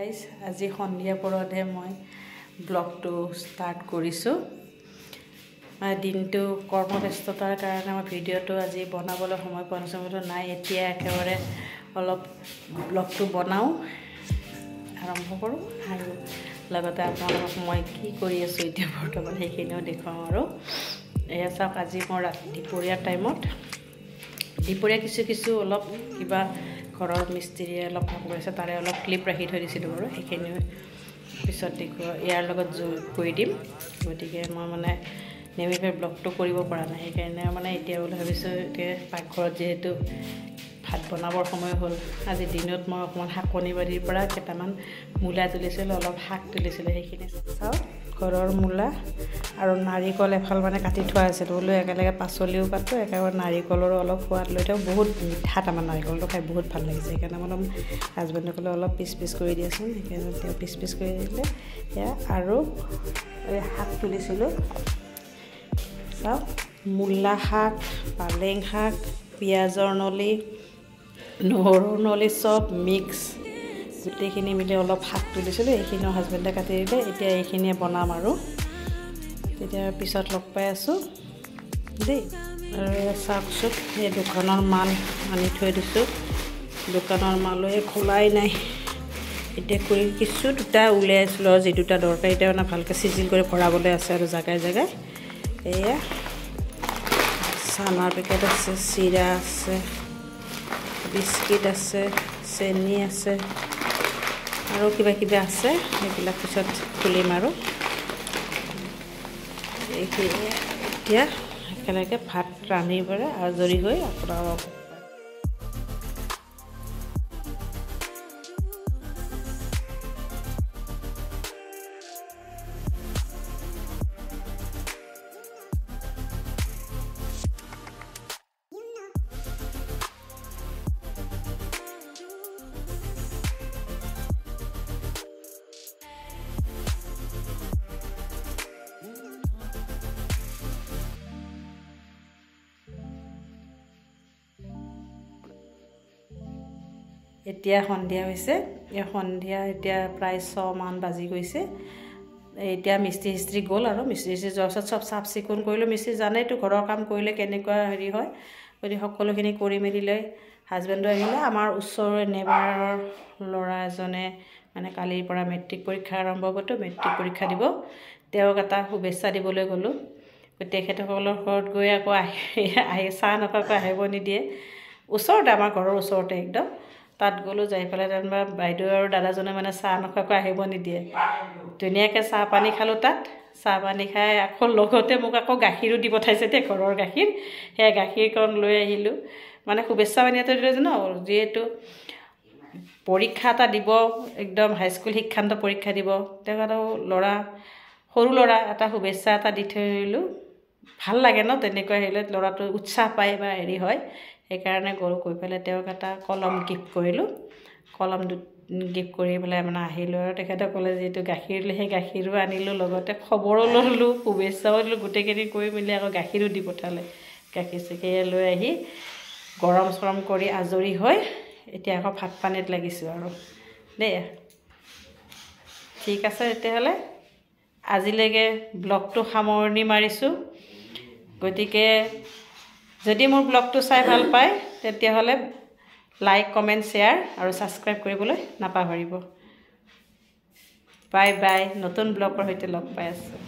Guys আজি সন্ধিয়া পৰতহে মই ব্লগটো ষ্টাৰ্ট কৰিছোঁ। দিনটো কৰ্মব্যস্ততাৰ কাৰণে মই ভিডিঅ'টো আজি বনাবলৈ সময় পোৱা নাছিলোঁ নাই। এতিয়া একেবাৰে অলপ ব্লগটো বনাওঁ, আৰম্ভ কৰোঁ আৰু লগতে আপোনালোকক মই কি কৰি আছোঁ এতিয়া বৰ্তমান সেইখিনিও দেখুৱাওঁ। আৰু এয়া চাওক, আজি মই দুপৰীয়া টাইমত কিছু অলপ কিবা ঘৰৰ মিস্ত্ৰীয়ে অলপ কাম কৰিছে, তাৰে অলপ ক্লিপ ৰাখি থৈ দিছিলোঁ বাৰু, সেইখিনি পিছত দেখুৱা ইয়াৰ লগত কৰি দিম। গতিকে মই মানে নিয়মীয়াকৈ ব্লগটো কৰিব পৰা নাই, সেইকাৰণে মানে এতিয়া বুলি ভাবিছোঁ এতিয়া পাকঘৰত যিহেতু ভাত বনাবৰ সময় হ'ল। আজি দিনত মই অকণমান শাকনি বাৰীৰ পৰা কেইটামান মূলা তুলিছিলোঁ, অলপ শাক তুলিছিলোঁ, সেইখিনি চাওঁ। ঘৰৰ মূলা আৰু নাৰিকল এফাল মানে কাটি থোৱা আছিল, বোলো একেলগে পাচলিও কাটোঁ, একেবাৰে নাৰিকলৰো অলপ সোৱাদ লৈ থাকোঁ। বহুত মিঠা তাৰমানে নাৰিকলটো খাই বহুত ভাল লাগিছে, সেইকাৰণে মানে হাজবেণ্ডে ক'লে অলপ পিচ কৰি দিয়াচোন, সেইকাৰণে তেওঁ পিচ কৰি দিলে সেয়া। আৰু শাক তুলিছিলোঁ, চাওক, মূলা শাক, পালেং শাক, পিঁয়াজৰ নলি, নহৰুৰ নলি চব মিক্স গোটেইখিনি মিলি অলপ শাক তুলিছিলোঁ, এইখিনিও হাজবেণ্ডে কাটি দিলে। এতিয়া এইখিনিয়ে বনাম আৰু তেতিয়া পিছত লগ পাই আছোঁ দেই। আৰু চাওকচোন, এই দোকানৰ মাল আনি থৈ দিছোঁ, দোকানৰ মালো খোলাই নাই। এতিয়া কৰি কিছু দুটা উলিয়াইছিলোঁ আৰু যি দুটা দৰকাৰ এতিয়া মানে ভালকৈ চিজিল কৰি ভৰাবলৈ আছে আৰু জেগাই এয়া চানাৰ পেকেট আছে, চিৰা আছে, বিস্কিট আছে, চেনি আছে আৰু কিবা আছে, সেইবিলাক পিছত খুলিম। আৰু এইখিনি এতিয়া একেলগে ভাত ৰান্ধি পেলাই আজৰি হৈ আপোনালোকক এতিয়া সন্ধিয়া হৈছে, এতিয়া প্ৰায় 6 মান বাজি গৈছে। এতিয়া মিস্ত্ৰী গ'ল আৰু মিস্ত্ৰী যোৱাৰ পিছত চব চাফ চিকুণ কৰিলোঁ। মিস্ত্ৰী জানেইতো ঘৰৰ কাম কৰিলে কেনেকুৱা হেৰি হয়, গতিকে সকলোখিনি কৰি মেলি লৈ হাজবেণ্ডো আহিলে। আমাৰ ওচৰৰে নেবাৰৰ ল'ৰা এজনে মানে কালিৰ পৰা মেট্ৰিক পৰীক্ষা আৰম্ভ হ'বতো, মেট্ৰিক পৰীক্ষা দিব, তেওঁক এটা শুভেচ্ছা দিবলৈ গ'লোঁ। তেখেতসকলৰ ঘৰত গৈ আকৌ আহি চাহ নোখোৱাকৈ আহিব নিদিয়ে, ওচৰতে আমাৰ ঘৰৰ ওচৰতে একদম, তাত গ'লোঁ। যাই পেলাই তাৰমানে বাইদেউ আৰু দাদাজনে মানে চাহ নোখোৱাকৈ আহিব নিদিয়ে, ধুনীয়াকৈ চাহ পানী খালোঁ। তাত চাহ পানী খাই আকৌ লগতে মোক আকৌ গাখীৰো দি পঠাইছে দেই, ঘৰৰ গাখীৰ, সেয়া গাখীৰকণ লৈ আহিলোঁ। মানে শুভেচ্ছা বাণী এটা দিলে জানো, যিহেতু পৰীক্ষা এটা দিব, একদম হাইস্কুল শিক্ষান্ত পৰীক্ষা দিব, তেওঁ আৰু সৰু ল'ৰা এটা শুভেচ্ছা এটা দি থৈ আহিলোঁ। ভাল লাগে ন তেনেকৈ আহিলে, ল'ৰাটো উৎসাহ পায় বা হেৰি হয়, সেইকাৰণে গৈ পেলাই তেওঁক এটা কলম গিফ্ট কৰিলোঁ। কলম গিফ্ট কৰি পেলাই মানে আহিলোঁ। আৰু তেখেতে ক'লে যিহেতু গাখীৰ সেই গাখীৰো আনিলোঁ, লগতে খবৰো ল'লোঁ, শুভেচ্ছাও দিলোঁ, গোটেইখিনি কৰি মেলি আকৌ গাখীৰো দি পঠালে। গাখীৰ চাখীৰ লৈ আহি গৰম চৰম কৰি আজৰি হৈ এতিয়া আকৌ ভাত পানীত লাগিছোঁ আৰু দেই। ঠিক আছে, তেতিয়াহ'লে আজিলৈকে ব্লগটো সামৰণি মাৰিছোঁ। গতিকে যদি মোৰ ব্লগটো চাই ভাল পায় তেতিয়াহ'লে লাইক, কমেণ্ট, শ্বেয়াৰ আৰু ছাবস্ক্ৰাইব কৰিবলৈ নাপাহৰিব। বাই বাই, নতুন ব্লগৰ সৈতে লগ পাই আছোঁ।